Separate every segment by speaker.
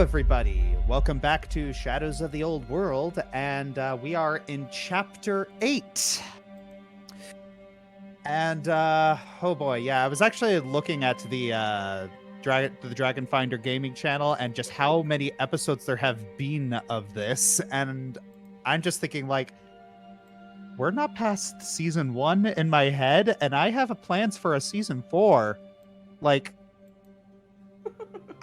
Speaker 1: everybody. Welcome back to Shadows of the Old World, and we are in Chapter 8. And, oh boy, yeah, I was actually looking at the Dragon Finder gaming channel and just how many episodes there have been of this, and I'm just thinking, like, we're not past Season 1 in my head, and I have plans for a Season 4. Like,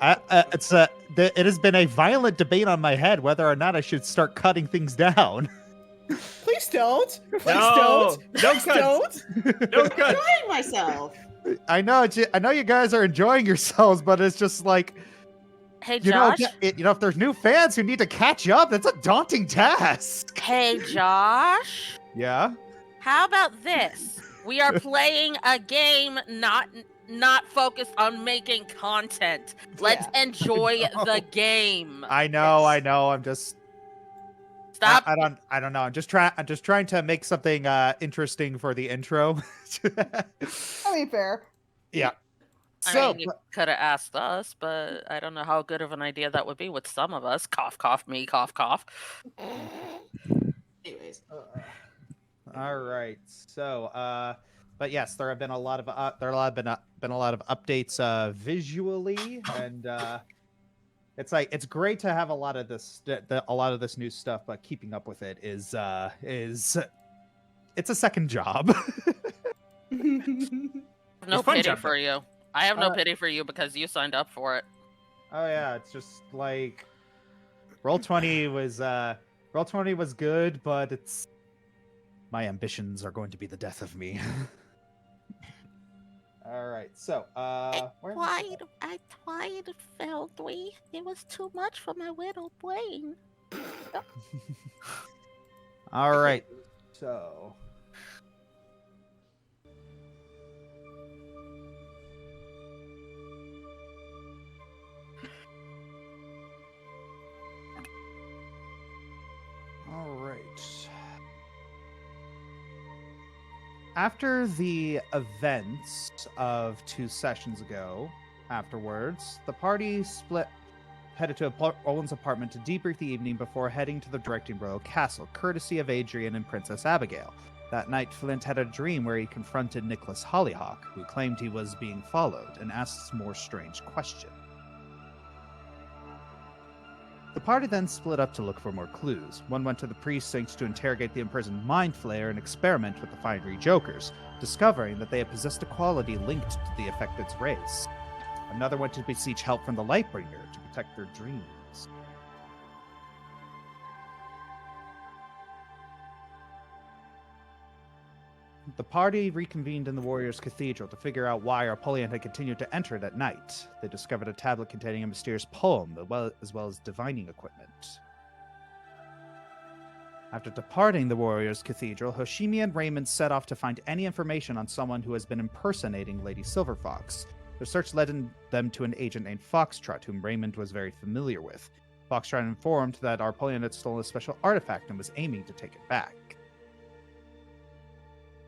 Speaker 1: it has been a violent debate on my head whether or not I should start cutting things down.
Speaker 2: Please don't. Please
Speaker 3: No,
Speaker 2: don't.
Speaker 3: don't cut. Don't cut.
Speaker 4: Enjoying myself.
Speaker 1: I know you guys are enjoying yourselves, but it's just like,
Speaker 5: Hey,
Speaker 1: you know,
Speaker 5: Josh.
Speaker 1: if there's new fans who need to catch up, that's a daunting task.
Speaker 5: Hey, Josh.
Speaker 1: Yeah.
Speaker 5: How about this? We are playing a game not focused on making content. Let's enjoy the game.
Speaker 1: I know. I'm just
Speaker 5: Stop.
Speaker 1: I don't know. I'm just trying to make something interesting for the intro.
Speaker 2: I mean, fair.
Speaker 1: Yeah.
Speaker 5: I
Speaker 1: So
Speaker 5: mean, you could have asked us, but I don't know how good of an idea that would be with some of us. Cough, cough, me, cough, cough.
Speaker 4: Anyways.
Speaker 1: all right. So but yes, there have been a lot of been a lot of updates visually, and it's great to have a lot of this new stuff, but keeping up with it is it's a second job.
Speaker 5: No
Speaker 3: It's fun
Speaker 5: pity
Speaker 3: jumping.
Speaker 5: for you. I have no pity for you because you signed up for it.
Speaker 1: Oh yeah, it's just like Roll20 was good, but it's my ambitions are going to be the death of me. All right, so
Speaker 5: I tried, failed we. It was too much for my little brain.
Speaker 1: all right, so all right. After the events of 2 sessions ago, afterwards, the party headed to Owen's apartment to debrief the evening before heading to the directing royal castle, courtesy of Adrian and Princess Abigail. That night, Flint had a dream where he confronted Nicholas Hollyhock, who claimed he was being followed, and asked a more strange question. The party then split up to look for more clues. One went to the precinct to interrogate the imprisoned Mind Flayer and experiment with the fiery jokers, discovering that they had possessed a quality linked to the affected's race. Another went to beseech help from the Lightbringer to protect their dreams. The party reconvened in the Warriors' Cathedral to figure out why Arpolion had continued to enter it at night. They discovered a tablet containing a mysterious poem, as well as divining equipment. After departing the Warriors' Cathedral, Hoshimi and Raymond set off to find any information on someone who has been impersonating Lady Silverfox. Their search led them to an agent named Foxtrot, whom Raymond was very familiar with. Foxtrot informed that Arpolion had stolen a special artifact and was aiming to take it back.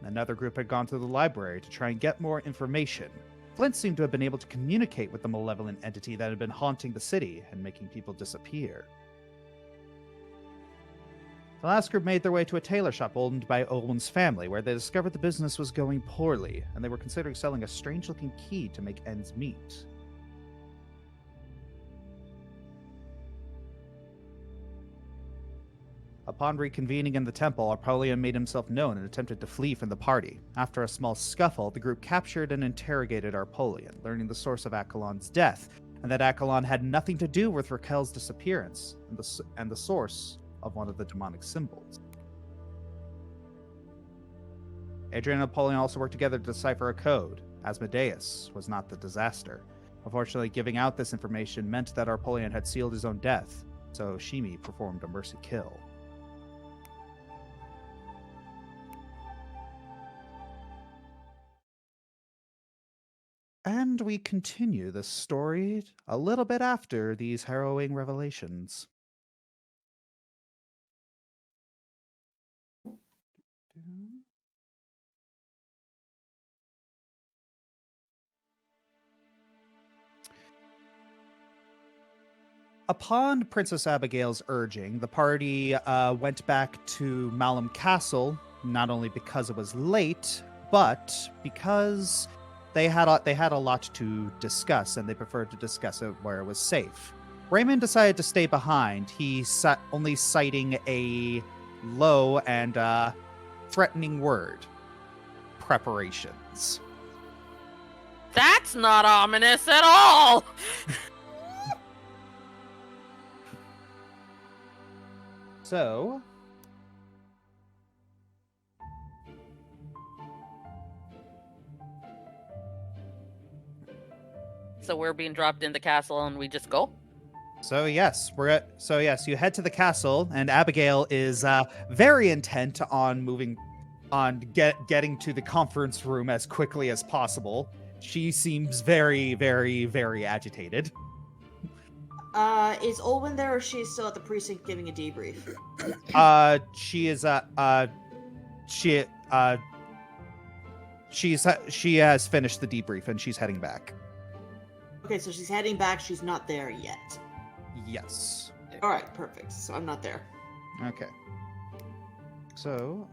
Speaker 1: Another group had gone to the library to try and get more information. Flint seemed to have been able to communicate with the malevolent entity that had been haunting the city and making people disappear. The last group made their way to a tailor shop owned by Owen's family, where they discovered the business was going poorly, and they were considering selling a strange-looking key to make ends meet. Upon reconvening in the temple, Arpolion made himself known and attempted to flee from the party. After a small scuffle, the group captured and interrogated Arpolion, learning the source of Accolon's death, and that Accolon had nothing to do with Raquel's disappearance, and the source of one of the demonic symbols. Adrian and Arpolion also worked together to decipher a code. Asmodeus was not the disaster. Unfortunately, giving out this information meant that Arpolion had sealed his own death, so Shimi performed a mercy kill. And we continue this story a little bit after these harrowing revelations. upon Princess Abigail's urging, the party went back to Malum Castle, not only because it was late, but because they had a lot to discuss, and they preferred to discuss it where it was safe. Raymond decided to stay behind. He only citing a low and threatening word: preparations.
Speaker 5: That's not ominous at all!
Speaker 1: So,
Speaker 5: So we're being dropped in the castle and we just go?
Speaker 1: yes, you head to the castle, and Abigail is very intent on getting to the conference room as quickly as possible. She seems very, very, very agitated.
Speaker 4: Is Olwen there, or is she still at the precinct giving a debrief?
Speaker 1: She has finished the debrief and she's heading back.
Speaker 4: Okay, so she's heading back. She's not there yet.
Speaker 1: Yes.
Speaker 4: All right, perfect. So I'm not there.
Speaker 1: Okay. So,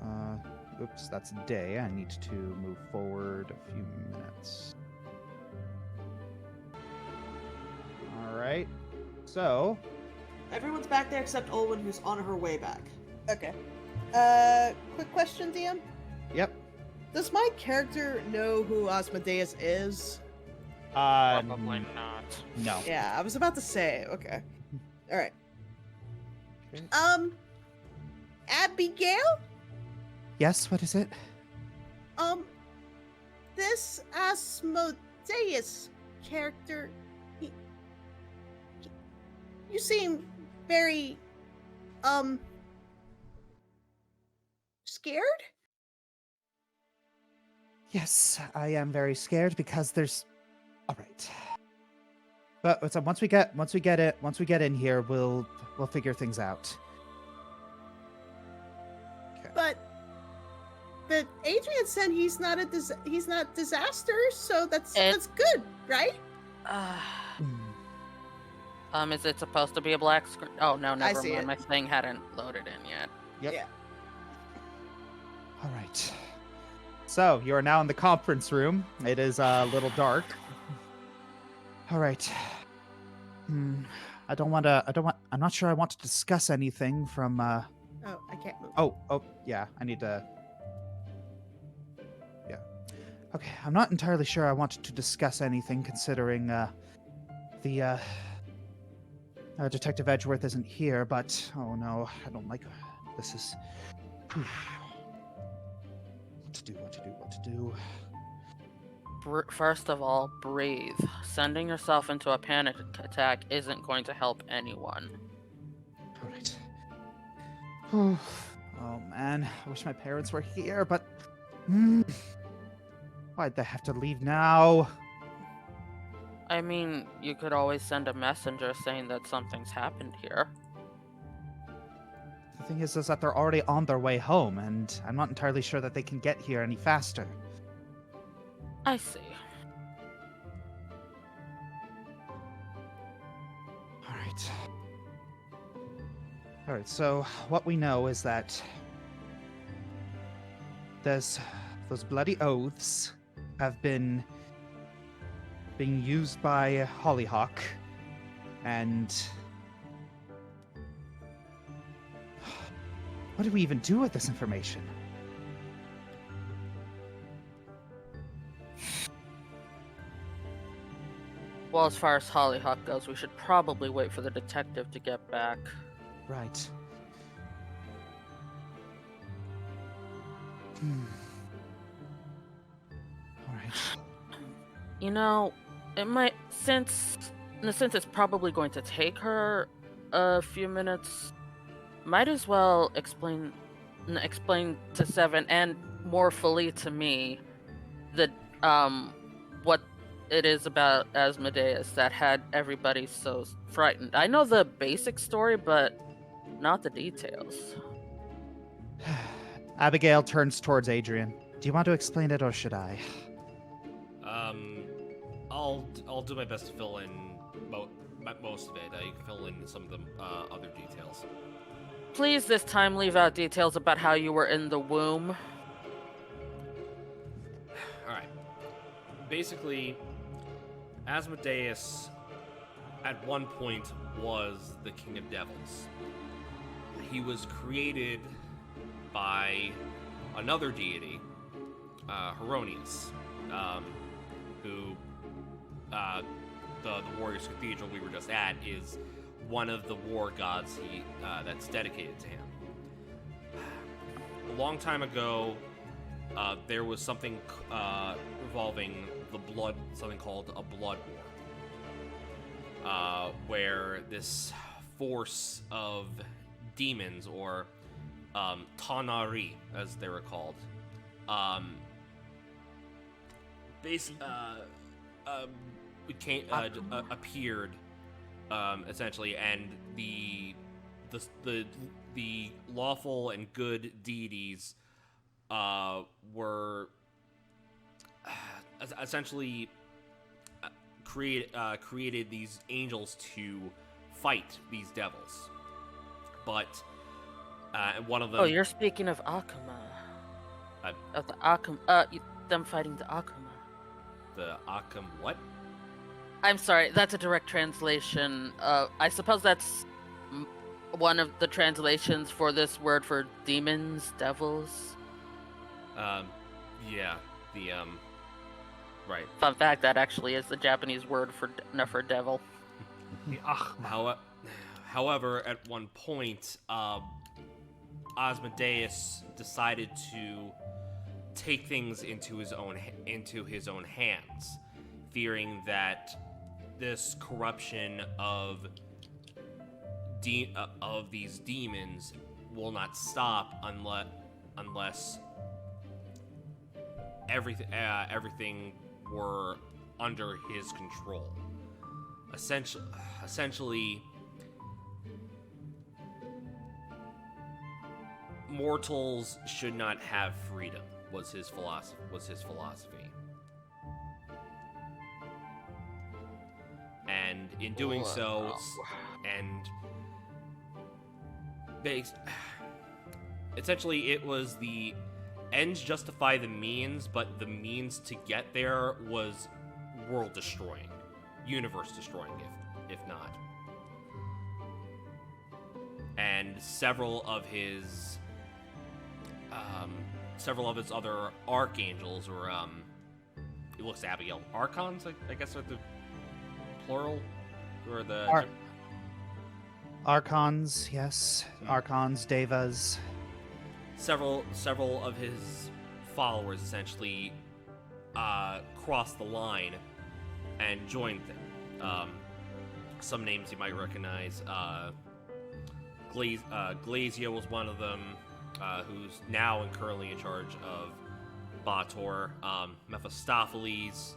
Speaker 1: oops, that's a day. I need to move forward a few minutes. All right. So,
Speaker 4: Everyone's back there except Olwen, who's on her way back.
Speaker 2: Okay. Quick question, DM.
Speaker 1: yep.
Speaker 2: Does my character know who Asmodeus is?
Speaker 5: Probably not.
Speaker 1: No.
Speaker 2: Yeah, I was about to say. Okay. All right.
Speaker 1: Okay.
Speaker 2: Abigail?
Speaker 1: Yes, what is it?
Speaker 2: This Asmodeus character, you seem very, scared?
Speaker 1: Yes, I am very scared because there's. All right. But so once we get in here, we'll figure things out. Okay.
Speaker 2: But Adrian said he's not disaster, so that's good, right?
Speaker 5: Is it supposed to be a black screen? Oh, no, never
Speaker 2: see
Speaker 5: mind.
Speaker 2: it.
Speaker 5: My thing hadn't loaded in yet.
Speaker 1: Yep.
Speaker 2: Yeah.
Speaker 1: All right. So you are now in the conference room. It is a little dark. All right. I'm not sure I want to discuss anything from.
Speaker 2: Oh, I can't move.
Speaker 1: Oh, yeah. I need to. Yeah. Okay. I'm not entirely sure I wanted to discuss anything, considering the Detective Edgeworth isn't here. But oh no, I don't like. This is. What to do.
Speaker 5: First of all, breathe. Sending yourself into a panic attack isn't going to help anyone.
Speaker 1: All right. Oh man, I wish my parents were here, but why'd they have to leave now?
Speaker 5: I mean, you could always send a messenger saying that something's happened here.
Speaker 1: The thing is that they're already on their way home, and I'm not entirely sure that they can get here any faster.
Speaker 5: I see.
Speaker 1: All right, so what we know is that those bloody oaths have been being used by Hollyhock, and what do we even do with this information?
Speaker 5: Well, as far as Hollyhock goes, we should probably wait for the detective to get back.
Speaker 1: Right. All right.
Speaker 5: You know, it might, since it's probably going to take her a few minutes, might as well explain to Seven and more fully to me the what it is about Asmodeus that had everybody so frightened. I know the basic story, but not the details.
Speaker 1: Abigail turns towards Adrian. Do you want to explain it, or should I?
Speaker 3: I'll do my best to fill in most of it. You can fill in some of the other details.
Speaker 5: Please this time leave out details about how you were in the womb.
Speaker 3: Alright. Basically, Asmodeus at one point was the King of Devils. He was created by another deity, Heronius, who the Warriors Cathedral we were just at is one of the war gods that's dedicated to him. A long time ago, there was something revolving something called a blood war, where this force of demons, or Tanari, as they were called, appeared, essentially, and the lawful and good deities were essentially created these angels to fight these devils. But one of them.
Speaker 5: Oh, you're speaking of Akuma. Of the Akuma. Them fighting the Akuma.
Speaker 3: The Akum what?
Speaker 5: I'm sorry, that's a direct translation. I suppose that's one of the translations for this word for demons, devils.
Speaker 3: Yeah, right.
Speaker 5: Fun fact, that actually is the Japanese word for devil.
Speaker 3: However, at one point, Asmodeus decided to take things into his own hands, fearing that this corruption of these demons will not stop unless everything were under his control. Essentially, mortals should not have freedom. Was his philosophy. And in doing so, essentially it was the ends justify the means, but the means to get there was world destroying, universe destroying, if not. And several of his other archangels, or it looks Abigail, archons, I guess are the plural, or the
Speaker 1: Archons, yes. Archons, devas.
Speaker 3: Several of his followers essentially crossed the line and joined them. Some names you might recognize. Glazia was one of them, who's now and currently in charge of Bator. Mephistopheles,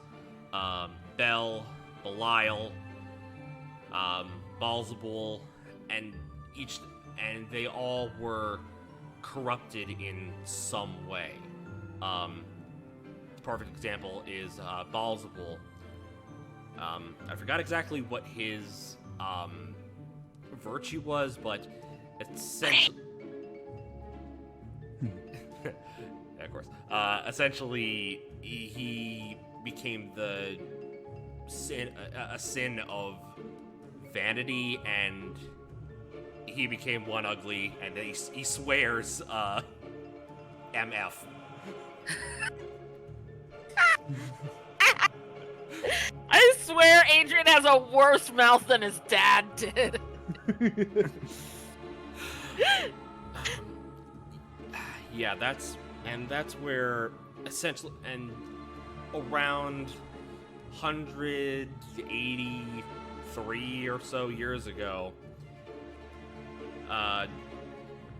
Speaker 3: Bel, Belial, Balzabul, and they all were corrupted in some way. The perfect example is Balzabul. I forgot exactly what his virtue was, but essentially, yeah, of course. Essentially, he became a sin of vanity, and he became one ugly, and he swears MF.
Speaker 5: I swear Adrian has a worse mouth than his dad did.
Speaker 3: Yeah, that's where essentially, and around 183 or so years ago,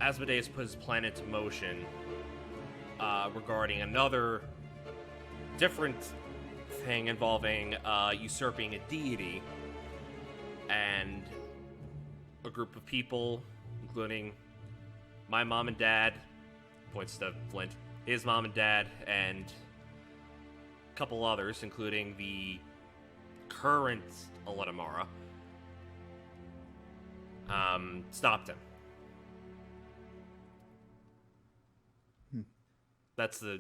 Speaker 3: Asmodeus put his plan into motion regarding another different thing involving usurping a deity, and a group of people, including my mom and dad, points to Flint, his mom and dad, and a couple others, including the current Aletamara, stopped him. That's the.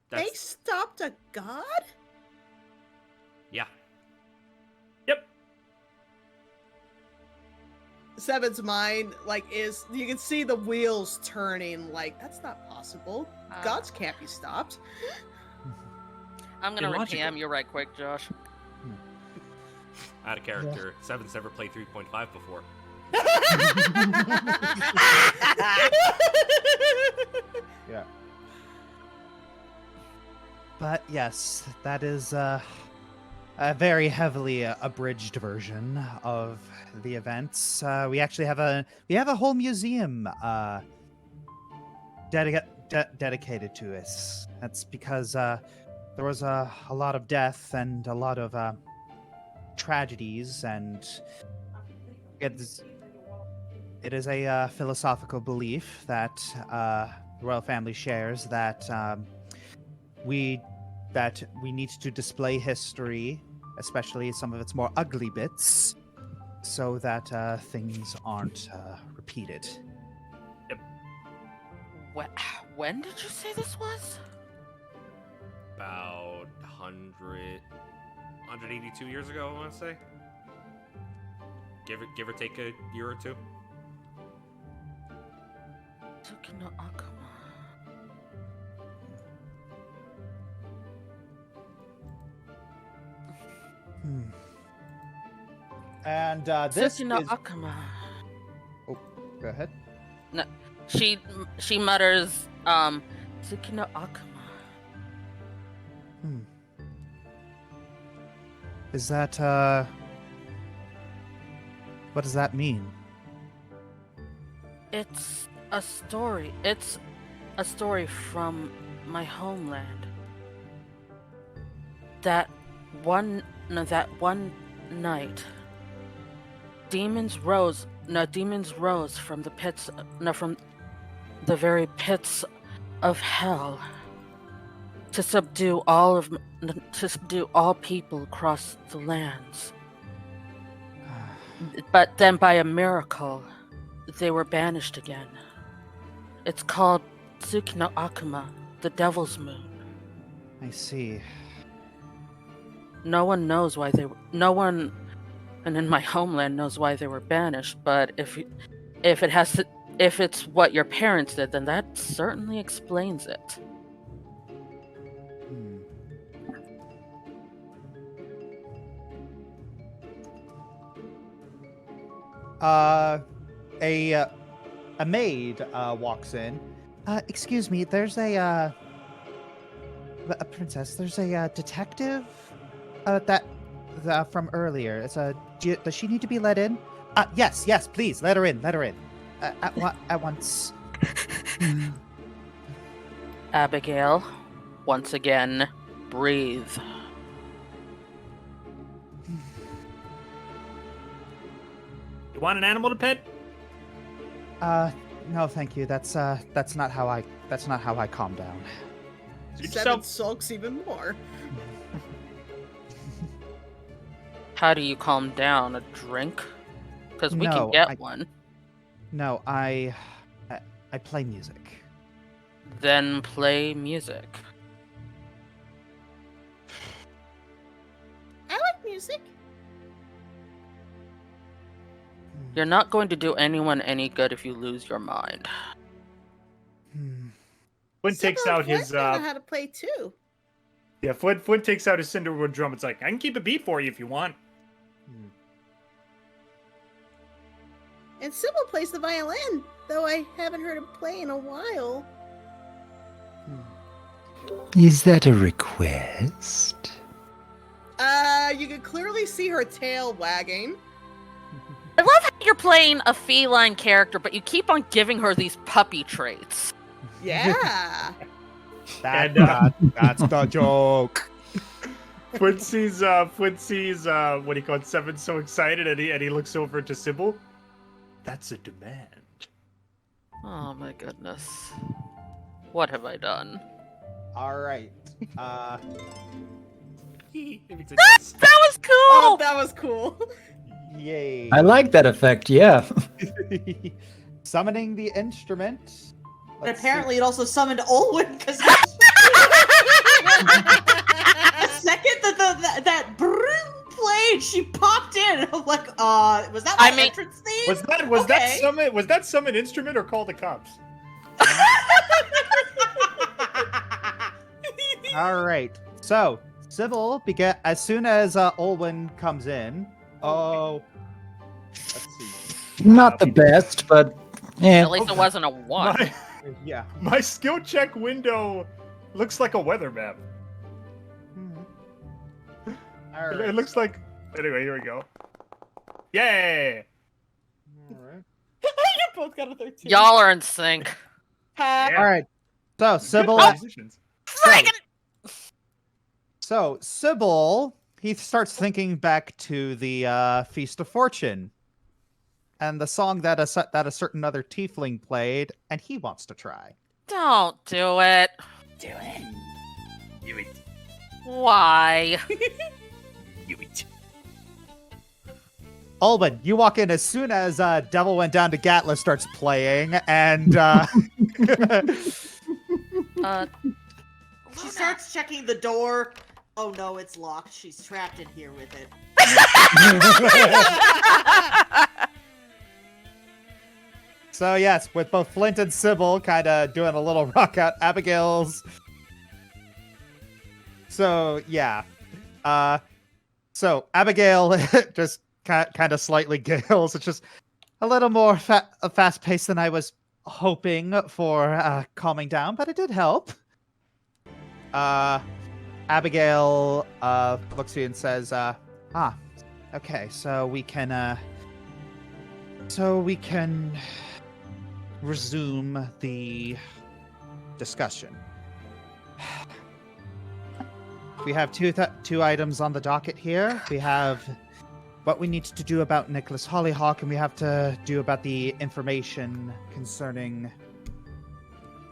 Speaker 2: They stopped a god?
Speaker 3: Yeah.
Speaker 6: Yep.
Speaker 2: Seven's mind, is you can see the wheels turning. That's not possible. Gods can't be stopped.
Speaker 5: I'm gonna
Speaker 6: Illogical.
Speaker 5: repam you right quick, Josh.
Speaker 3: Out of character. Seven's never played 3.5 before.
Speaker 1: Yeah. But yes, that is a very heavily abridged version of the events. We actually have a whole museum dedicated to us. That's because there was a lot of death and a lot of tragedies, and it is a philosophical belief that the royal family shares that we need to display history, especially some of its more ugly bits, so that things aren't repeated.
Speaker 5: When did you say this was?
Speaker 3: About 182 years ago, I want to say. Give or take a year or two.
Speaker 5: Tsukino Akuma.
Speaker 1: And this
Speaker 5: Tsukino
Speaker 1: is...
Speaker 5: Akuma.
Speaker 1: Oh, go ahead.
Speaker 5: No, she mutters, Tsukino Akuma.
Speaker 1: Is that what does that mean?
Speaker 5: It's a story. It's a story from my homeland. That one night, demons rose from the pits, from the very pits of hell, to subdue all people across the lands. But then, by a miracle, they were banished again. It's called Tsukino Akuma, the Devil's Moon.
Speaker 1: I see.
Speaker 5: No one in my homeland knows why they were banished, but if it's what your parents did, then that certainly explains it.
Speaker 1: A maid walks in. Excuse me, there's a princess. There's a detective that from earlier. Does she need to be let in? Yes, please let her in. At once.
Speaker 5: Abigail, once again, breathe.
Speaker 6: You want an animal to pet?
Speaker 1: No, thank you. That's not how I calm down.
Speaker 2: Seven sulks even more.
Speaker 5: How do you calm down? A drink? Because we can get one.
Speaker 1: No, I play music.
Speaker 5: Then play music.
Speaker 2: I like music.
Speaker 5: You're not going to do anyone any good if you lose your mind.
Speaker 6: Flint takes out his.
Speaker 2: I know how to play too.
Speaker 6: Yeah, Flint takes out his cinderwood drum. It's like, I can keep a beat for you if you want.
Speaker 2: And Sybil plays the violin, though I haven't heard him play in a while.
Speaker 7: Is that a request?
Speaker 2: You can clearly see her tail wagging.
Speaker 5: I love how you're playing a feline character, but you keep on giving her these puppy traits.
Speaker 2: Yeah.
Speaker 6: And,
Speaker 1: That's the joke.
Speaker 6: Flint sees what do you call it, Seven so excited, and he looks over to Sybil. That's a demand.
Speaker 5: Oh my goodness. What have I done?
Speaker 1: All right.
Speaker 3: It makes a noise.
Speaker 5: That was cool.
Speaker 2: Oh, that was cool.
Speaker 1: Yay.
Speaker 7: I like that effect, yeah.
Speaker 1: Summoning the instrument.
Speaker 4: But
Speaker 1: Let's
Speaker 4: apparently it also summoned Olwen because the second that broom played, she popped in. I'm like, was that my entrance theme?
Speaker 6: Was that summon instrument or call the cops?
Speaker 1: All right. So, Sybil, as soon as Olwen comes in. Oh. Let's see.
Speaker 7: Not the best, but yeah.
Speaker 5: At least it wasn't a 1.
Speaker 1: Yeah.
Speaker 6: My skill check window looks like a weather map.
Speaker 1: All right.
Speaker 6: It looks like. Anyway, here we go. Yay!
Speaker 1: All right.
Speaker 2: You both got a 13.
Speaker 5: Y'all are in sync.
Speaker 2: Ha.
Speaker 6: Yeah.
Speaker 1: All right. So, Sybil.
Speaker 6: Musicians.
Speaker 1: So, Sybil, he starts thinking back to the Feast of Fortune and the song that a certain other tiefling played, and he wants to try.
Speaker 5: Don't do it.
Speaker 6: Do it.
Speaker 5: Why?
Speaker 6: Do it.
Speaker 1: Olwen, you walk in as soon as Devil Went Down to Gatla starts playing, and
Speaker 4: She starts checking the door. Oh no, it's locked. She's trapped in here with it.
Speaker 1: so yes, with both Flint and Sybil kind of doing a little rock out, Abigail's. So yeah, so Abigail just kind of slightly giggles. It's just a little more fast paced than I was hoping for calming down, but it did help. Abigail looks at you and says, okay, so we can resume the discussion. We have two items on the docket here. We have what we need to do about Nicholas Hollyhock, and we have to do about the information concerning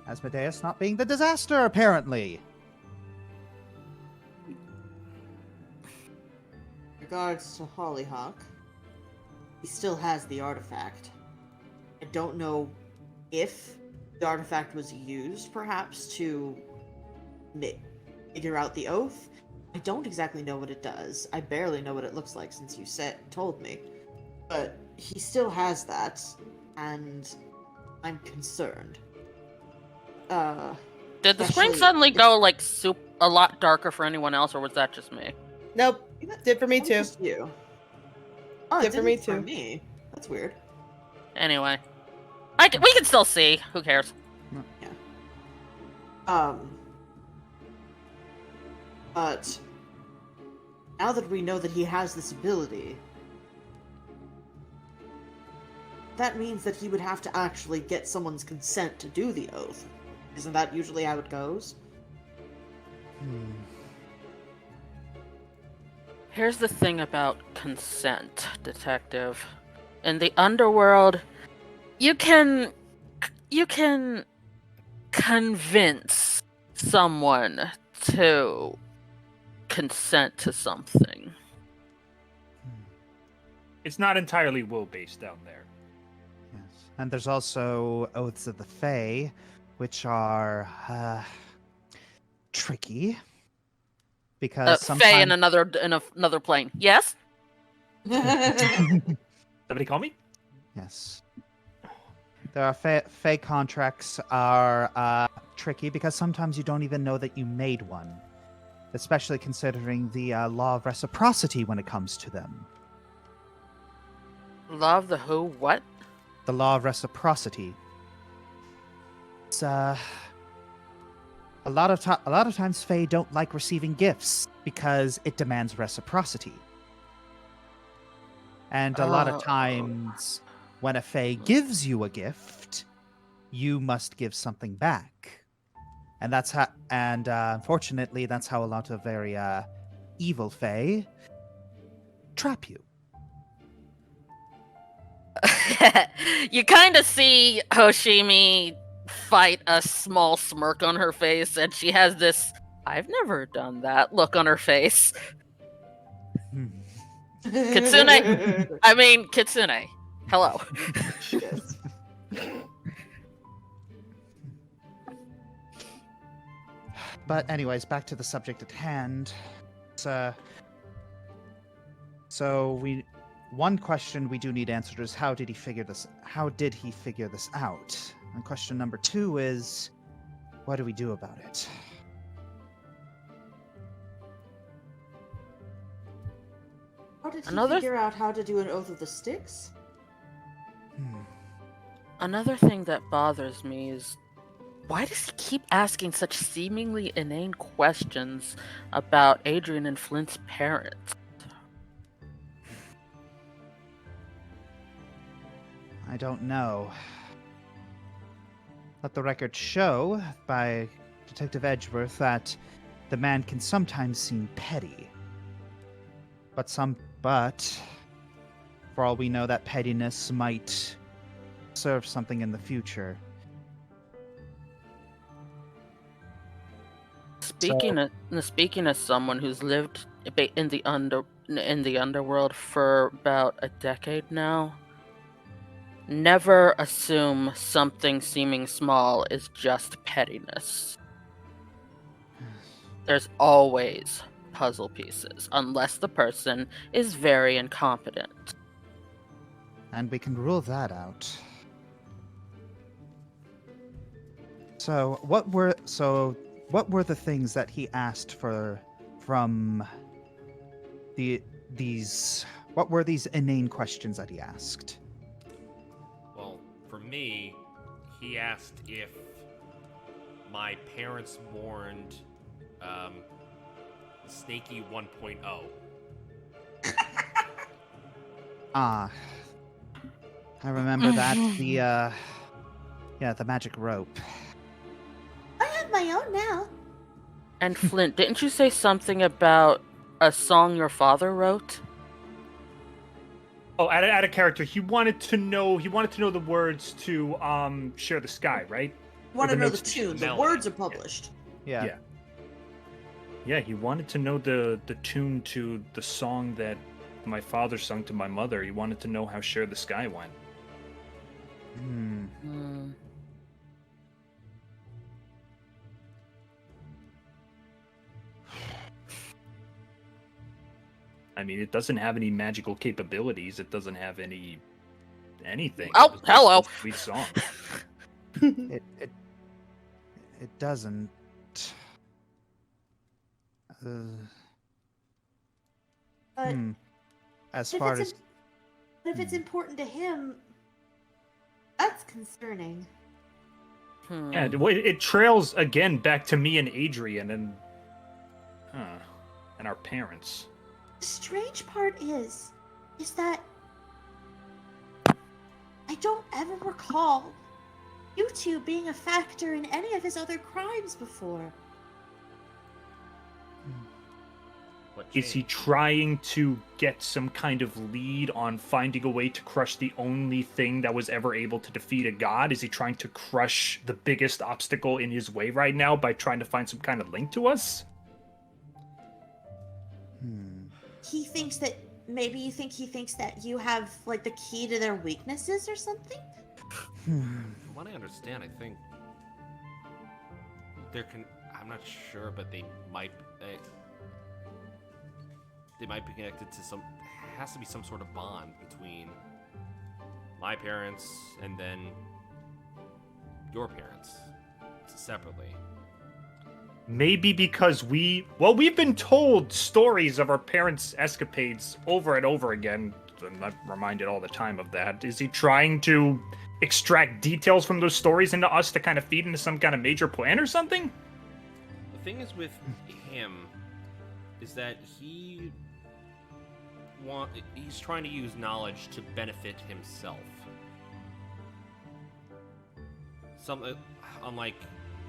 Speaker 1: Asmodeus not being the disaster, apparently.
Speaker 4: Regards to Hollyhock, he still has the artifact. I don't know if the artifact was used, perhaps, to figure out the oath. I don't exactly know what it does. I barely know what it looks like since you told me. But he still has that, and I'm concerned.
Speaker 5: Did the screen
Speaker 4: Especially
Speaker 5: suddenly
Speaker 4: if-
Speaker 5: go like a lot darker for anyone else, or was that just me?
Speaker 2: Nope. Did for me
Speaker 4: Oh,
Speaker 2: too.
Speaker 4: just you. Oh,
Speaker 2: Did
Speaker 4: it
Speaker 2: for me
Speaker 4: didn't for
Speaker 2: too.
Speaker 4: me. That's weird.
Speaker 5: Anyway, we can still see. Who cares?
Speaker 4: But now that we know that he has this ability, that means that he would have to actually get someone's consent to do the oath. Isn't that usually how it goes?
Speaker 5: Here's the thing about consent, detective. In the underworld, you can convince someone to consent to something.
Speaker 6: It's not entirely will-based down there.
Speaker 1: Yes. And there's also Oaths of the Fae, which are tricky. Because
Speaker 5: Faye in
Speaker 1: sometimes...
Speaker 5: another plane. Yes?
Speaker 6: Somebody call me?
Speaker 1: Yes. There are Fae contracts are tricky because sometimes you don't even know that you made one. Especially considering the law of reciprocity when it comes to them.
Speaker 5: Love the who? What?
Speaker 1: The law of reciprocity. It's a lot of times Fae don't like receiving gifts because it demands reciprocity. And a lot of times when a Fae gives you a gift, you must give something back. And that's how unfortunately that's how a lot of very evil Fae trap you.
Speaker 5: You kind of see Hoshimi fight a small smirk on her face, and she has this I've never done that. Look on her face.
Speaker 1: Hmm.
Speaker 5: Kitsune. I mean, Kitsune. Hello.
Speaker 4: Yes.
Speaker 1: But anyways, back to the subject at hand. One question we do need answered is how did he figure this out? And question number 2 is what do we do about it?
Speaker 4: How did he
Speaker 5: Another-
Speaker 4: figure out how to do an Oath of the Sticks?
Speaker 5: Another thing that bothers me is why does he keep asking such seemingly inane questions about Adrian and Flint's parents?
Speaker 1: I don't know. Let the record show by Detective Edgeworth that the man can sometimes seem petty. But for all we know, that pettiness might serve something in the future.
Speaker 5: Speaking as someone who's lived in the underworld for about a decade now, never assume something seeming small is just pettiness. There's always puzzle pieces, unless the person is very incompetent.
Speaker 1: And we can rule that out. So what were the things that he asked from these? What were these inane questions that he asked?
Speaker 3: Well, for me, he asked if my parents mourned Snaky 1.0.
Speaker 1: Ah, I remember that. The magic rope.
Speaker 4: I have my own now.
Speaker 5: And Flint, didn't you say something about a song your father wrote?
Speaker 6: Oh, out of character, he wanted to know the words to Share the Sky, right?
Speaker 4: Want to
Speaker 6: the
Speaker 4: know the
Speaker 6: notes-
Speaker 4: tune? The
Speaker 3: melody.
Speaker 4: words are published.
Speaker 1: Yeah.
Speaker 6: Yeah, he wanted to know the tune to the song that my father sung to my mother. He wanted to know how Share the Sky went.
Speaker 5: Hmm.
Speaker 6: I mean, it doesn't have any magical capabilities. It doesn't have anything.
Speaker 5: Oh,
Speaker 6: It's just
Speaker 5: hello.
Speaker 6: a sweet song.
Speaker 1: It doesn't.
Speaker 4: But
Speaker 1: As
Speaker 4: if
Speaker 1: far
Speaker 4: it's
Speaker 1: as
Speaker 4: but if it's important to him, that's concerning.
Speaker 6: Yeah, it trails again back to me and Adrian and our parents.
Speaker 4: The strange part is that I don't ever recall you two being a factor in any of his other crimes before.
Speaker 3: What
Speaker 6: Is he
Speaker 3: changed?
Speaker 6: trying to get some kind of lead on finding a way to crush the only thing that was ever able to defeat a god? Is he trying to crush the biggest obstacle in his way right now by trying to find some kind of link to us?
Speaker 4: He thinks that maybe he thinks that you have like the key to their weaknesses or something?
Speaker 3: From what I understand, I think I'm not sure, but they might be connected to some. Has to be some sort of bond between my parents and then your parents separately.
Speaker 6: Maybe because we've been told stories of our parents' escapades over and over again. I'm not reminded all the time of that. Is he trying to extract details from those stories into us to kind of feed into some kind of major plan or something?
Speaker 3: The thing is with him is that he's trying to use knowledge to benefit himself.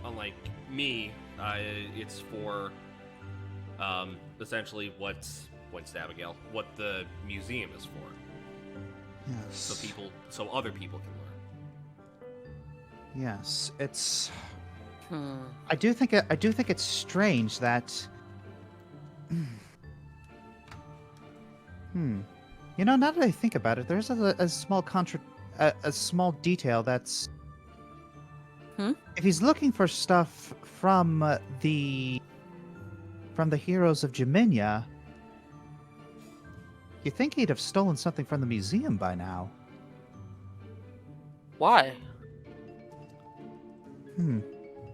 Speaker 3: Unlike me, it's for essentially what the museum is for.
Speaker 1: yes,
Speaker 3: So other people can learn.
Speaker 1: yes, it's I do think it's strange that. You know, now that I think about it, there's a small a small detail that's. If he's looking for stuff from the heroes of Jaminia, you think he'd have stolen something from the museum by now?
Speaker 5: Why?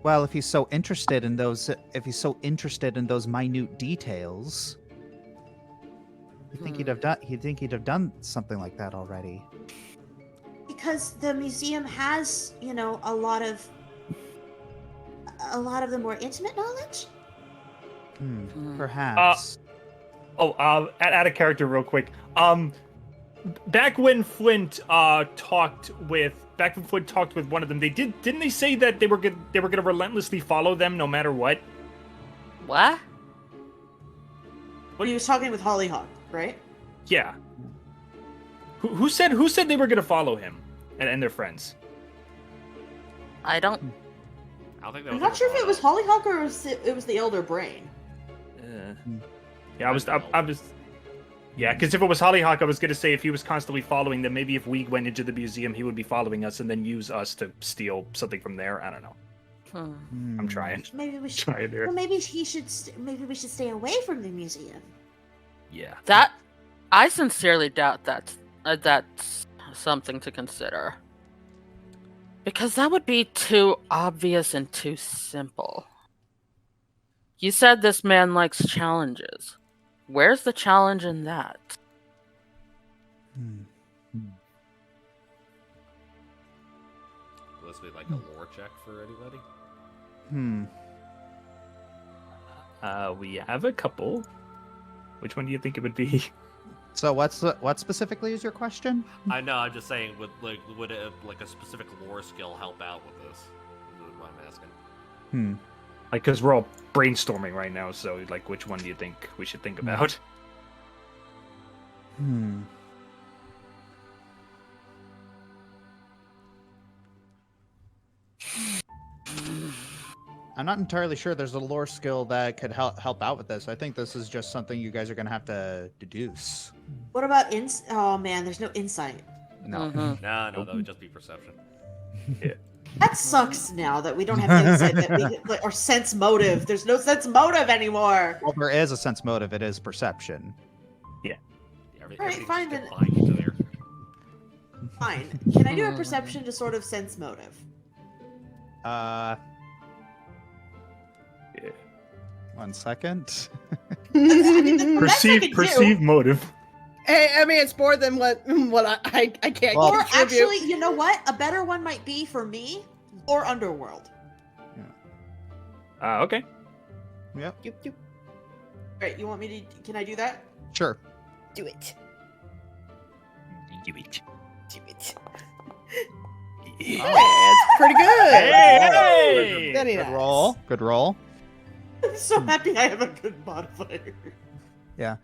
Speaker 1: Well, if he's so interested in those minute details, you think he'd have done something like that already.
Speaker 4: Because the museum has, a lot of the more intimate knowledge.
Speaker 1: Perhaps.
Speaker 6: Add a character real quick. Back when Flint talked with one of them, didn't they say that they were gonna relentlessly follow them no matter what?
Speaker 5: What?
Speaker 4: He was talking with Hollyhock, right?
Speaker 6: Yeah. Who said they were gonna follow him and their friends?
Speaker 5: I don't
Speaker 3: think that
Speaker 4: I'm
Speaker 3: was
Speaker 4: not sure if it was
Speaker 3: Hollyhock.
Speaker 4: Hollyhock or it was the Elder Brain.
Speaker 6: Yeah, I was. Yeah, because if it was Hollyhock, I was gonna say if he was constantly following them, maybe if we went into the museum, he would be following us and then use us to steal something from there. I don't know. I'm trying.
Speaker 4: Maybe we should.
Speaker 6: Trying here.
Speaker 4: Well, maybe we should stay away from the museum.
Speaker 6: Yeah.
Speaker 5: That I sincerely doubt that's something to consider. Because that would be too obvious and too simple. You said this man likes challenges. Where's the challenge in that?
Speaker 3: Will this be like a lore check for anybody?
Speaker 6: We have a couple. Which one do you think it would be?
Speaker 1: So what specifically is your question?
Speaker 3: I know. I'm just saying, would a specific lore skill help out with this? Is what I'm asking.
Speaker 6: Like, because we're all brainstorming right now, so like, which one do you think we should think about?
Speaker 1: I'm not entirely sure there's a lore skill that could help out with this. I think this is just something you guys are going to have to deduce.
Speaker 4: What about Oh man, there's no insight.
Speaker 1: No.
Speaker 3: No, that would just be perception.
Speaker 6: Yeah.
Speaker 4: That sucks now that we don't have insight or sense motive. There's no sense motive anymore.
Speaker 1: Well, there is a sense motive. It is perception.
Speaker 4: Alright, fine then. Fine. Can I do a perception to sort of sense motive?
Speaker 1: One second.
Speaker 6: Perceive motive.
Speaker 2: Hey, I mean, it's more than what I can't
Speaker 1: Well,
Speaker 4: Or
Speaker 2: contribute.
Speaker 4: actually, you know what? A better one might be for me or Underworld.
Speaker 6: Okay.
Speaker 1: Yep.
Speaker 4: Alright, you want me to? Can I do that?
Speaker 1: Sure.
Speaker 2: Do it.
Speaker 6: Do it.
Speaker 2: Do it.
Speaker 6: Yeah.
Speaker 2: It's pretty good.
Speaker 6: Hey!
Speaker 2: Very
Speaker 1: Good
Speaker 2: nice.
Speaker 1: roll. Good roll.
Speaker 4: I'm so happy I have a good modifier.
Speaker 1: Yeah.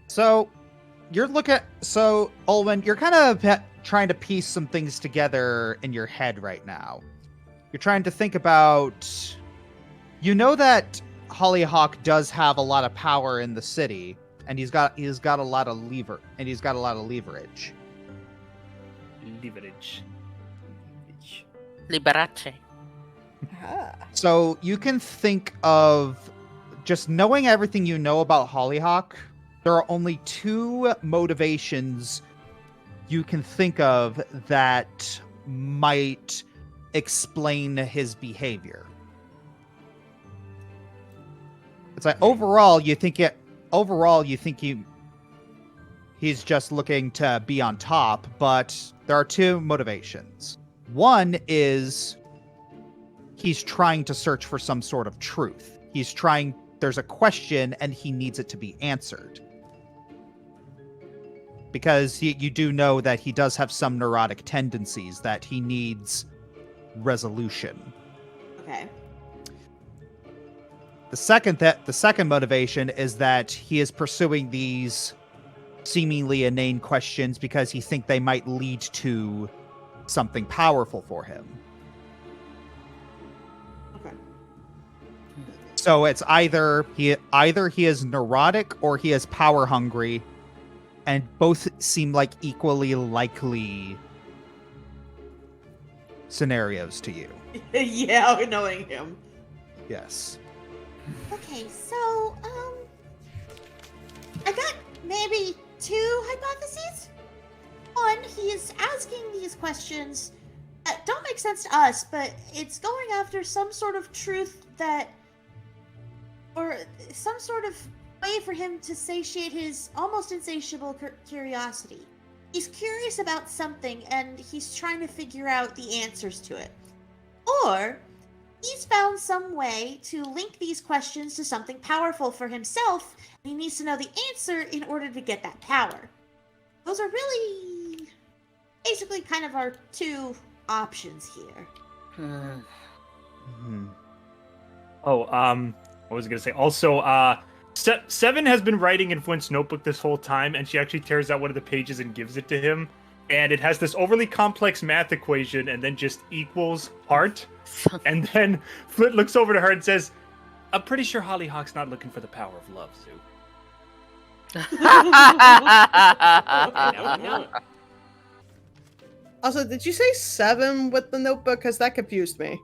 Speaker 1: So Olwen, you're kind of trying to piece some things together in your head right now. You're trying to think about. You know that Hollyhock does have a lot of power in the city, and he's got a lot of leverage.
Speaker 5: Liberace.
Speaker 2: Ah.
Speaker 1: So you can think of just knowing everything you know about Hollyhock. There are only two motivations you can think of that might explain his behavior. It's like overall you think he's just looking to be on top, but there are two motivations. One is he's trying to search for some sort of truth. There's a question and he needs it to be answered. Because you do know that he does have some neurotic tendencies that he needs resolution.
Speaker 4: Okay.
Speaker 1: The second motivation is that he is pursuing these seemingly inane questions because he thinks they might lead to something powerful for him.
Speaker 4: Okay.
Speaker 1: So it's either he is neurotic or he is power hungry, and both seem like equally likely scenarios to you.
Speaker 4: Yeah, knowing him.
Speaker 1: Yes.
Speaker 8: Okay, so, I got maybe 2 hypotheses. One, he's asking these questions that don't make sense to us, but it's going after some sort of truth that, or some sort of way for him to satiate his almost insatiable curiosity. He's curious about something and he's trying to figure out the answers to it. Or he's found some way to link these questions to something powerful for himself, and he needs to know the answer in order to get that power. Those are really basically kind of our 2 options here.
Speaker 1: Mhm.
Speaker 6: Oh, what was I gonna say? Also, Seven has been writing in Flint's notebook this whole time, and she actually tears out one of the pages and gives it to him. And it has this overly complex math equation, and then just equals heart. And then Flint looks over to her and says, "I'm pretty sure Hollyhock's not looking for the power of love, Sue."
Speaker 3: Never know.
Speaker 2: Also, did you say 7 with the notebook? Because that confused me.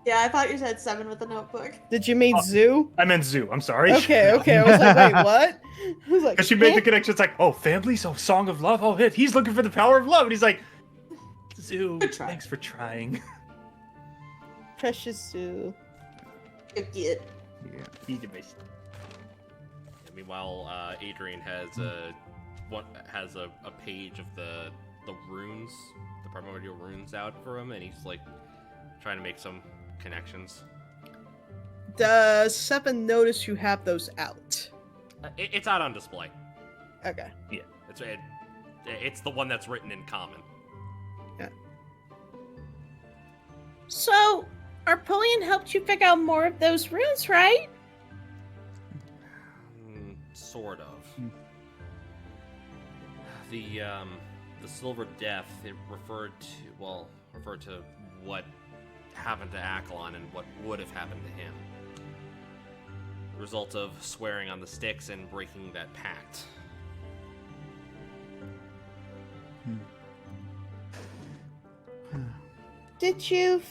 Speaker 4: Yeah, I thought you said 7 with the notebook.
Speaker 2: Did you mean zoo?
Speaker 6: I meant Zoo. I'm sorry.
Speaker 2: Okay. I was like, wait, what? I was like,
Speaker 6: Because she made the
Speaker 2: "Eh?"
Speaker 6: connection. It's like, oh, family, so song of love. Oh, he's looking for the power of love. And he's like, Zoo,
Speaker 4: Good try.
Speaker 6: thanks for trying.
Speaker 2: Precious zoo.
Speaker 4: Good kid.
Speaker 6: He did miss.
Speaker 3: Meanwhile, Adrian has a page of the runes, the primordial runes out for him, and he's like trying to make some connections.
Speaker 2: Does 7 notice you have those out?
Speaker 3: It's out on display.
Speaker 2: Okay.
Speaker 3: It's the one that's written in common.
Speaker 9: So, Arpullian helped you pick out more of those runes, right?
Speaker 3: Sort of. The Silver Death, it referred to what happened to Akalon and what would have happened to him. The result of swearing on the sticks and breaking that pact.
Speaker 9: Did you,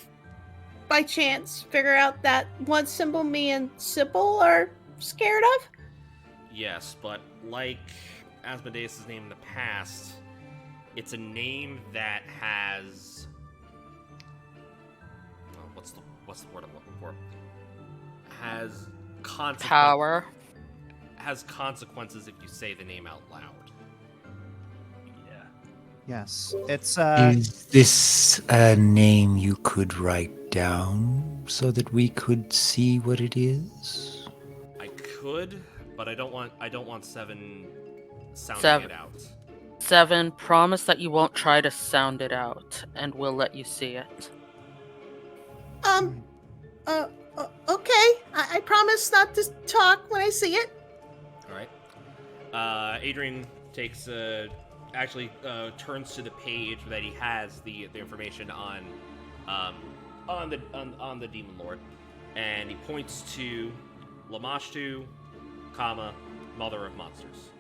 Speaker 9: by chance, figure out that one symbol me and Sybil are scared of?
Speaker 3: Yes, but like Asmodeus' name in the past, it's a name that has what's the word I'm looking for? Has
Speaker 5: Power.
Speaker 3: Has consequences if you say the name out loud.
Speaker 6: Yeah.
Speaker 1: Yes. It's
Speaker 7: Is this a name you could write down so that we could see what it is?
Speaker 3: I could, but I don't want 7 sounding
Speaker 5: Seven.
Speaker 3: it out.
Speaker 5: 7, promise that you won't try to sound it out, and we'll let you see it.
Speaker 9: Okay. I promise not to talk when I see it.
Speaker 3: All right. Adrian takes turns to the page that he has the information on the Demon Lord, and he points to Lamashtu, Mother of Monsters.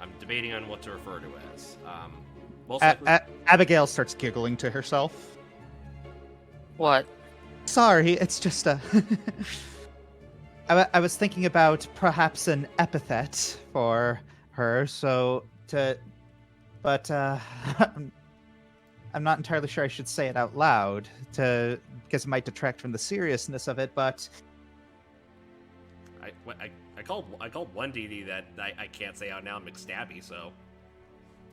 Speaker 3: I'm debating on what to refer to as. Most likely,
Speaker 1: Abigail starts giggling to herself.
Speaker 5: What?
Speaker 1: Sorry, it's just a. I was thinking about perhaps an epithet for her, but I'm not entirely sure I should say it out loud because it might detract from the seriousness of it. But
Speaker 3: I called one DD that I can't say out now McStabby, so.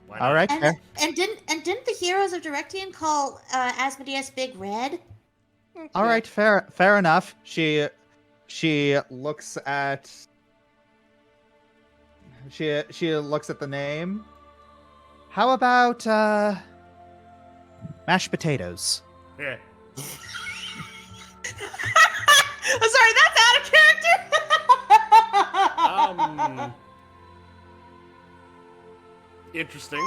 Speaker 3: Why
Speaker 1: all
Speaker 3: not?
Speaker 1: right, fair.
Speaker 8: And didn't the heroes of Directian call Asmodeus Big Red?
Speaker 1: All right, fair enough. She looks at the name. How about mashed potatoes?
Speaker 3: Yeah.
Speaker 4: I'm sorry, that's out of character.
Speaker 3: Interesting.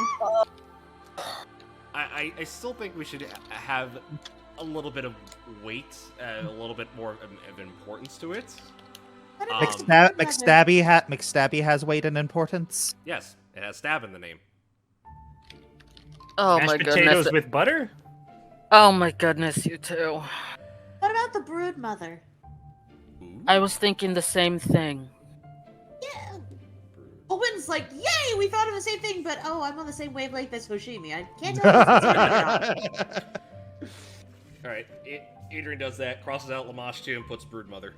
Speaker 3: I still think we should have a little bit of weight, a little bit more of importance to it.
Speaker 8: What about
Speaker 1: McStabby has weight and importance.
Speaker 3: Yes, it has stab in the name.
Speaker 5: Oh
Speaker 6: Mashed
Speaker 5: my
Speaker 6: potatoes
Speaker 5: goodness.
Speaker 6: with butter?
Speaker 5: Oh my goodness, you two.
Speaker 8: What about the brood mother?
Speaker 3: Ooh.
Speaker 5: I was thinking the same thing.
Speaker 8: Yeah. Owen's like, yay, we thought of the same thing, but oh, I'm on the same wavelength as Hoshimi. I can't tell if it's or not.
Speaker 3: All right, Adrian does that, crosses out Lamashtu, and puts Broodmother.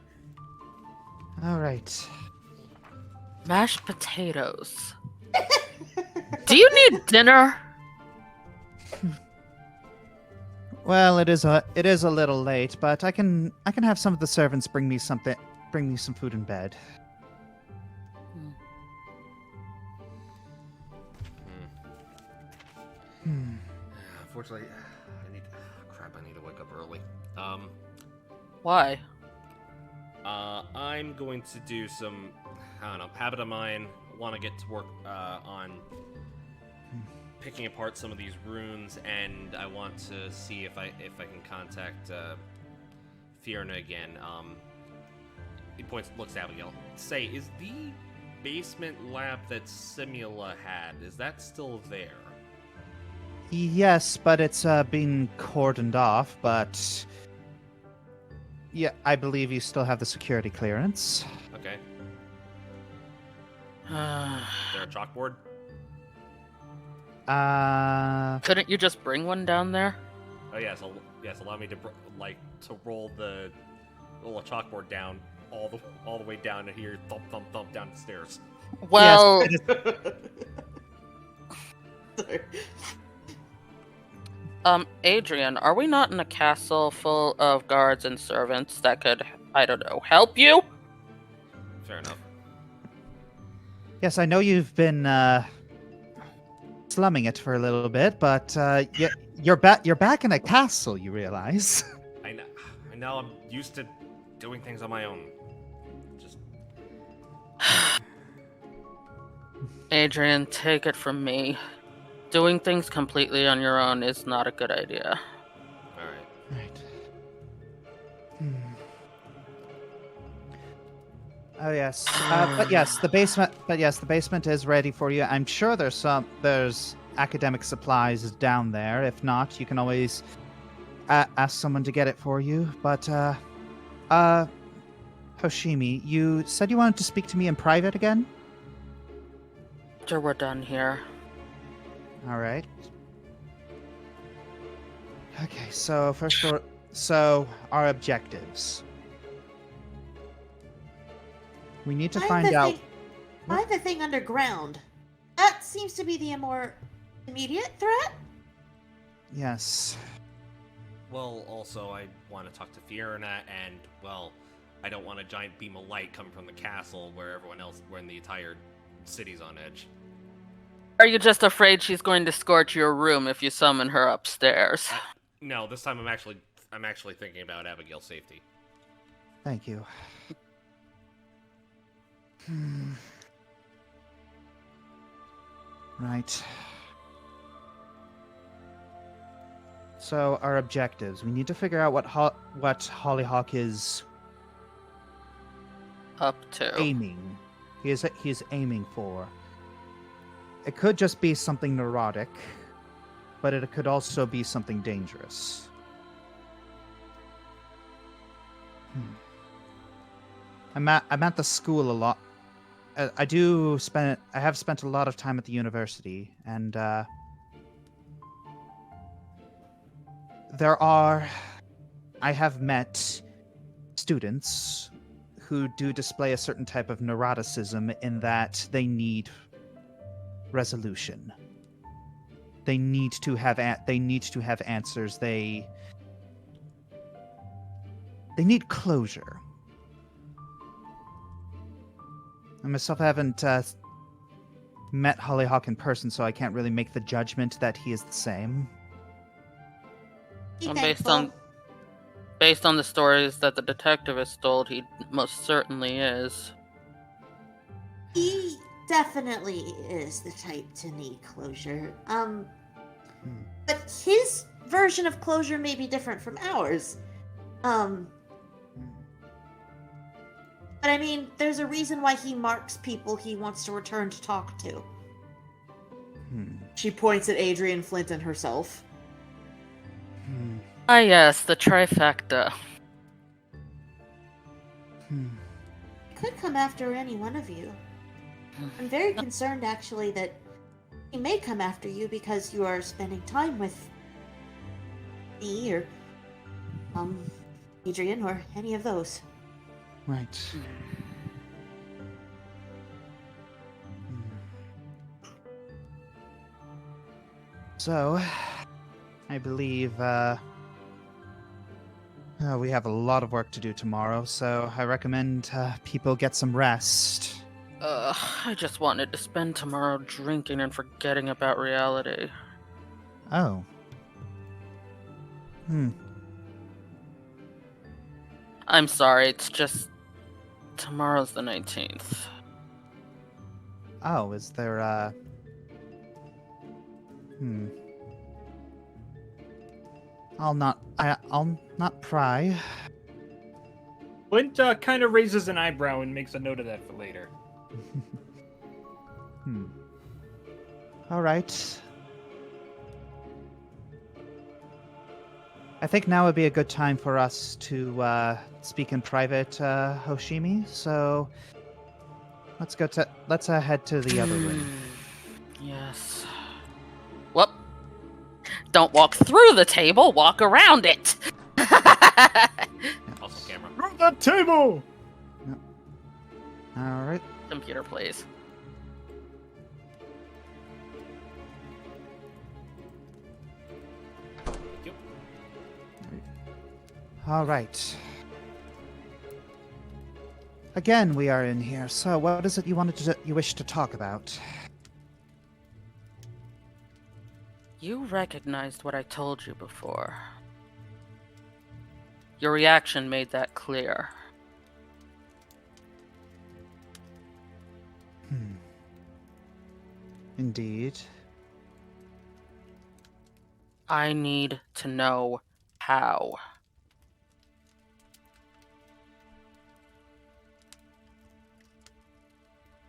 Speaker 1: All right.
Speaker 5: Mashed potatoes. Do you need dinner?
Speaker 1: Well, it is a little late, but I can have some of the servants bring me some food in bed.
Speaker 3: Unfortunately, I need to wake up early.
Speaker 5: Why?
Speaker 3: I'm going to do some, I don't know, habit of mine. Want to get to work on picking apart some of these runes, and I want to see if I can contact Fiona again. He looks at Abigail. Say, is the basement lab that Simula had, is that still there?
Speaker 1: Yes, but it's been cordoned off. But yeah, I believe you still have the security clearance.
Speaker 3: Okay. Is there a chalkboard?
Speaker 5: Couldn't you just bring one down there?
Speaker 3: Oh yes, allow me to roll a chalkboard down all the way down to here, thump thump thump down the stairs.
Speaker 5: Well,
Speaker 4: Sorry.
Speaker 5: Adrian, are we not in a castle full of guards and servants that could, I don't know, help you?
Speaker 3: Fair enough.
Speaker 1: Yes, I know you've been slumming it for a little bit, but you're back in a castle. You realize?
Speaker 3: I know. I'm used to doing things on my own. Just
Speaker 5: Adrian, take it from me. Doing things completely on your own is not a good idea.
Speaker 3: all right.
Speaker 1: Right. Oh yes, but yes, the basement. But yes, the basement is ready for you. I'm sure there's academic supplies down there. If not, you can always ask someone to get it for you. But Hoshimi, you said you wanted to speak to me in private again.
Speaker 5: After we're done here.
Speaker 1: All right. Okay, so so our objectives. We need to find out.
Speaker 8: Find the thing underground. That seems to be the more immediate threat.
Speaker 1: Yes.
Speaker 3: Well, also I want to talk to Fiona, and well, I don't want a giant beam of light coming from the castle where the entire city's on edge.
Speaker 5: Are you just afraid she's going to scorch your room if you summon her upstairs?
Speaker 3: No, this time I'm actually thinking about Abigail's safety.
Speaker 1: Thank you. Right. So our objectives. We need to figure out what Hollyhock is
Speaker 5: Up to.
Speaker 1: aiming. He is aiming for. It could just be something neurotic, but it could also be something dangerous. I'm at the school a lot. I have spent a lot of time at the university, and I have met students who do display a certain type of neuroticism in that they need resolution. They need to have answers. They need closure. I myself haven't met Hollyhock in person, so I can't really make the judgment that he is the same.
Speaker 8: Be
Speaker 5: And
Speaker 8: thankful.
Speaker 5: based on the stories that the detective has told, he most certainly is.
Speaker 8: He definitely is the type to need closure. But his version of closure may be different from ours. But I mean, there's a reason why he marks people he wants to return to talk to.
Speaker 4: She points at Adrian Flint and herself.
Speaker 5: Ah, yes, the trifecta.
Speaker 8: He could come after any one of you. I'm very concerned, actually, that he may come after you because you are spending time with me or Adrian or any of those.
Speaker 1: Right. So, I believe we have a lot of work to do tomorrow, so I recommend people get some rest.
Speaker 5: I just wanted to spend tomorrow drinking and forgetting about reality.
Speaker 1: Oh.
Speaker 5: I'm sorry, it's just tomorrow's the 19th.
Speaker 1: Oh, is there I'll not pry.
Speaker 6: Flint kind of raises an eyebrow and makes a note of that for later.
Speaker 1: All right. I think now would be a good time for us to speak in private, Hoshimi. So let's head to the other room.
Speaker 5: Yes. Well, don't walk through the table, walk around it.
Speaker 3: Also, camera.
Speaker 6: Move that table!
Speaker 1: All right.
Speaker 5: Computer, please.
Speaker 1: All right. Again, we are in here. So, what is it you wish to talk about?
Speaker 5: You recognized what I told you before. Your reaction made that clear.
Speaker 1: Indeed.
Speaker 5: I need to know how.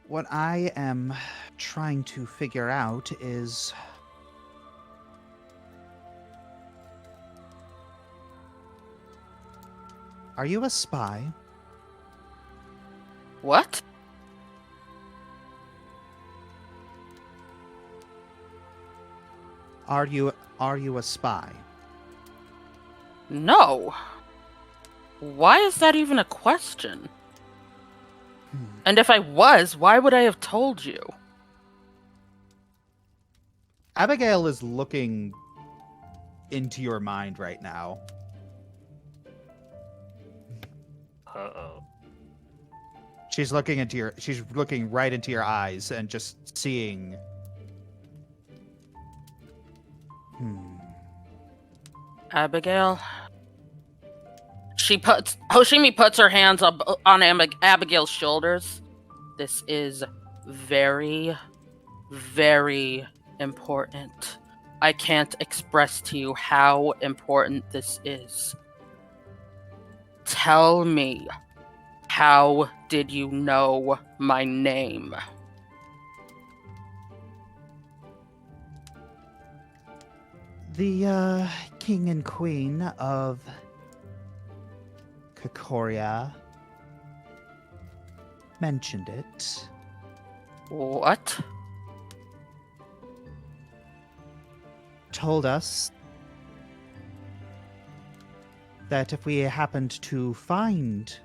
Speaker 1: What I am trying to figure out is... Are you a spy?
Speaker 5: What?
Speaker 1: Are you a spy?
Speaker 5: No. Why is that even a question? And if I was, why would I have told you?
Speaker 1: Abigail is looking into your mind right now.
Speaker 6: Uh-oh.
Speaker 1: She's looking right into your eyes and just seeing.
Speaker 5: Abigail? Hoshimi puts her hands up on Abigail's shoulders. This is very, very important. I can't express to you how important this is. Tell me, how did you know my name?
Speaker 1: The king and queen of Kokoria mentioned it.
Speaker 5: What?
Speaker 1: Told us that if we happened to find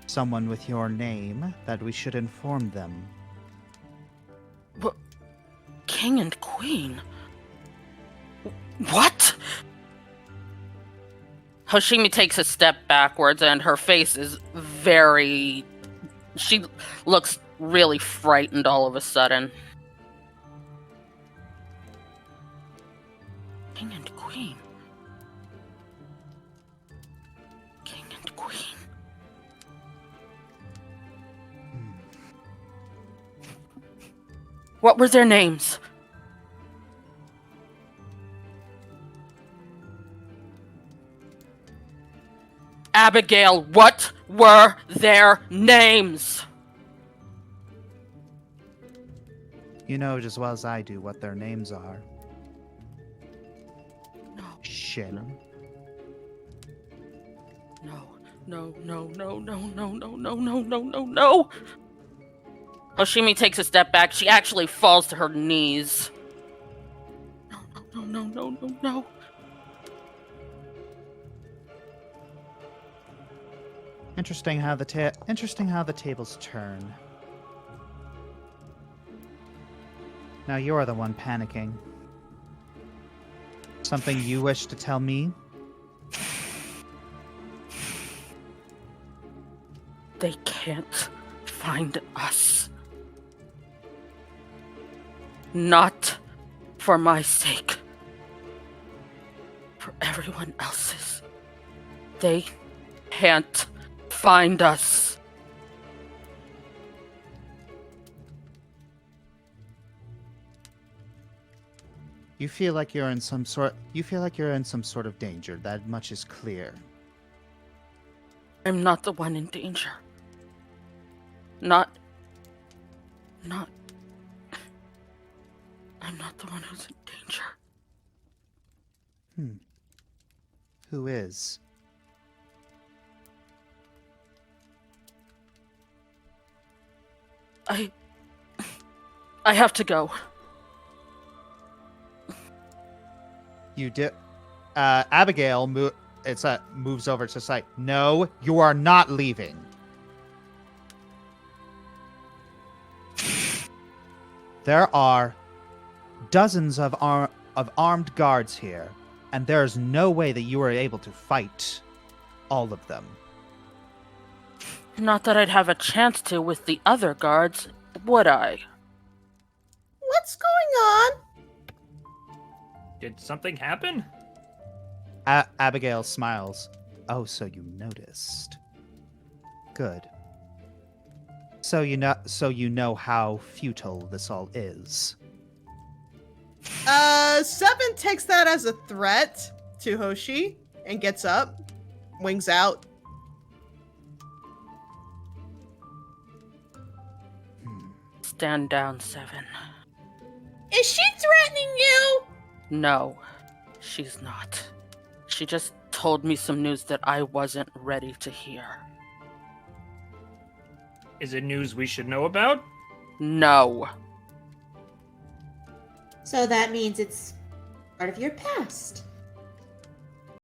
Speaker 1: someone with your name, that we should inform them.
Speaker 5: King and queen? What? Hoshimi takes a step backwards and her face is very... She looks really frightened all of a sudden. King and queen. King and queen. What were their names? Abigail, what were their names?
Speaker 1: You know just as well as I do what their names are.
Speaker 5: No.
Speaker 1: Shin.
Speaker 5: No. Hoshimi takes a step back. She actually falls to her knees. No.
Speaker 1: Interesting how the tables turn. Now you're the one panicking. Something you wish to tell me?
Speaker 5: They can't find us. Not for my sake. For everyone else's. They can't find us.
Speaker 1: You feel like you're in some sort of danger. That much is clear.
Speaker 5: I'm not the one in danger. Not. I'm not the one who's in danger.
Speaker 1: Who is?
Speaker 5: I have to go.
Speaker 1: You did. Abigail moves over to site. No, you are not leaving. There are dozens of armed guards here, and there is no way that you are able to fight all of them.
Speaker 5: Not that I'd have a chance to with the other guards, would I?
Speaker 9: What's going on?
Speaker 6: Did something happen?
Speaker 1: Abigail smiles. Oh, so you noticed. Good. So you know how futile this all is.
Speaker 2: Seven takes that as a threat to Hoshi and gets up, wings out.
Speaker 5: Stand down, Seven.
Speaker 9: Is she threatening you?
Speaker 5: No, she's not. She just told me some news that I wasn't ready to hear.
Speaker 6: Is it news we should know about?
Speaker 5: No.
Speaker 8: So that means it's part of your past.